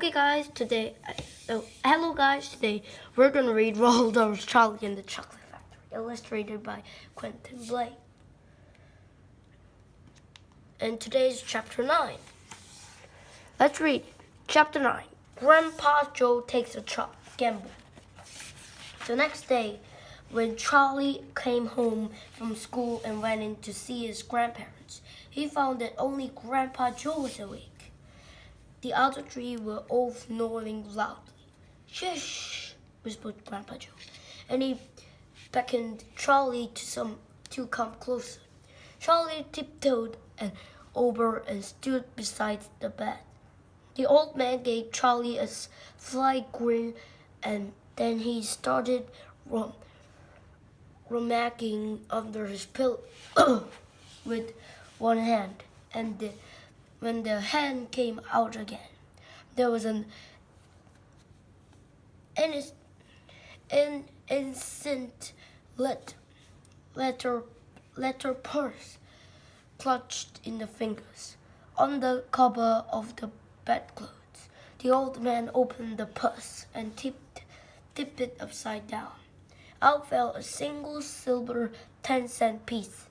Okay guys, hello guys, today we're gonna read Roald Dahl's Charlie and the Chocolate Factory, illustrated by Quentin Blake. And today's chapter 9. Let's read chapter 9. Grandpa Joe takes a gamble. The next day, when Charlie came home from school and went in to see his grandparents, he found that only Grandpa Joe was awake. The other three were all snoring loudly. "Shush!" whispered Grandpa Joe, and he beckoned Charlie to come closer. Charlie tiptoed over and stood beside the bed. The old man gave Charlie a slight grin, and then he started rummaging under his pillow with one hand, and when the hand came out again, there was an innocent letter purse clutched in the fingers. On the cover of the bedclothes, the old man opened the purse and tipped it upside down. Out fell a single silver 10-cent piece.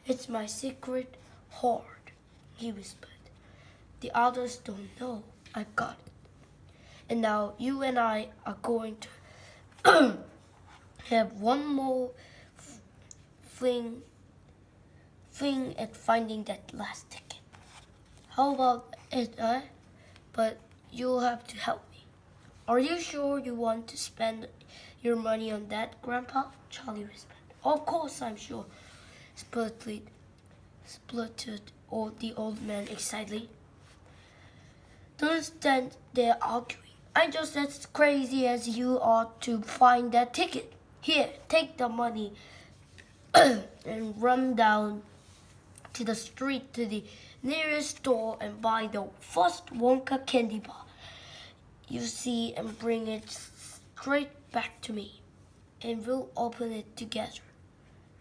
"It's my secret hoard," he whispered. "The others don't know I've got it. And now you and I are going to have one more fling at finding that last ticket. How about it, eh? But you'll have to help me." "Are you sure you want to spend your money on that, Grandpa?" Charlie whispered. "Of course I'm sure," spluttered the old man excitedly. "Don't stand there arguing. I'm just as crazy as you are to find that ticket. Here, take the money and run down to the street to the nearest store and buy the first Wonka candy bar you see and bring it straight back to me, and we'll open it together."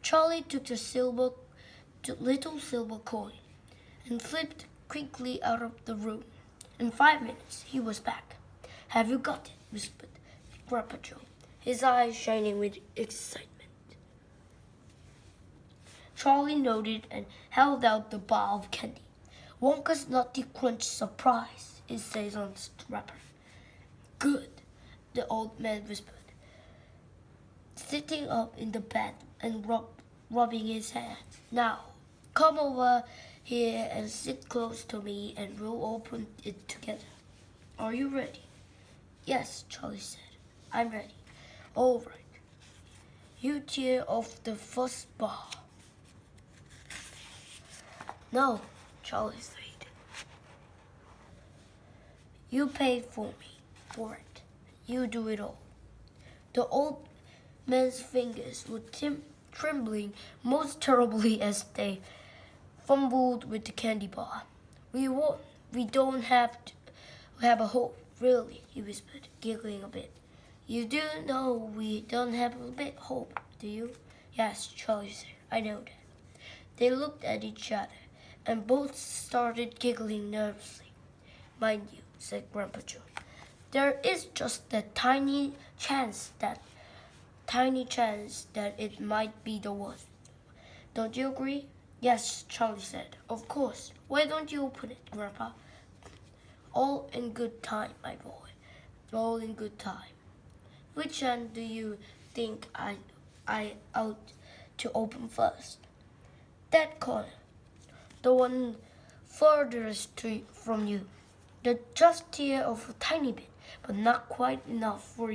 Charlie took the little silver coin and flipped quickly out of the room. In 5 minutes, he was back. "Have you got it?" whispered Grandpa Joe, his eyes shining with excitement. Charlie nodded and held out the bar of candy. "Wonka's Nutty Crunch Surprise," it says on the wrapper. "Good," the old man whispered, sitting up in the bed and rubbing his hands. "Now, come over here and sit close to me and we'll open it together. Are you ready?" "Yes," Charlie said. "I'm ready." "All right. You tear off the first bar." "No," Charlie said. "You paid for it. You do it all." The old man's fingers were trembling most terribly as they fumbled with the candy bar. We don't have a hope, really," he whispered, giggling a bit. "You do know we don't have a bit hope, do you?" "Yes," Charlie said. "I know that." They looked at each other, and both started giggling nervously. "Mind you," said Grandpa Joe, "there is just that tiny chance that it might be the one. Don't you agree?" "Yes," Charlie said. "Of course. Why don't you open it, Grandpa?" "All in good time, my boy. All in good time. Which hand do you think I ought to open first?" "That corner. The one furthest from you. Just tear off a tiny bit, but not quite enough for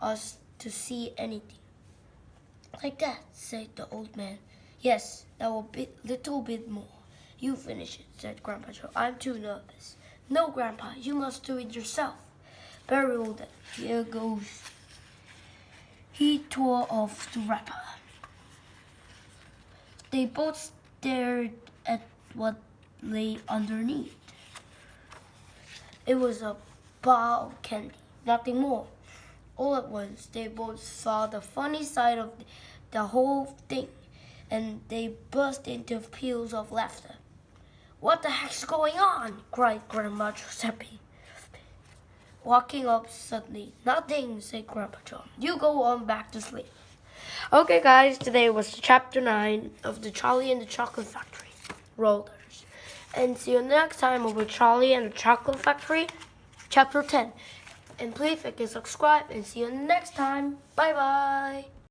us to see anything." "Like that," said the old man. "Yes, that will be little bit more." "You finish it," said Grandpa Joe. "I'm too nervous." "No, Grandpa, you must do it yourself." "Very well then, here goes." He tore off the wrapper. They both stared at what lay underneath. It was a bar of candy, nothing more. All at once, they both saw the funny side of the whole thing, and they burst into peals of laughter. "What the heck's going on?" cried Grandma Giuseppe. walking up suddenly. "Nothing," said Grandpa John. "You go on back to sleep." Okay, guys, today was chapter 9 of the Charlie and the Chocolate Factory, Rollers. And see you next time over Charlie and the Chocolate Factory, chapter 10. And please like and subscribe, and see you next time. Bye-bye.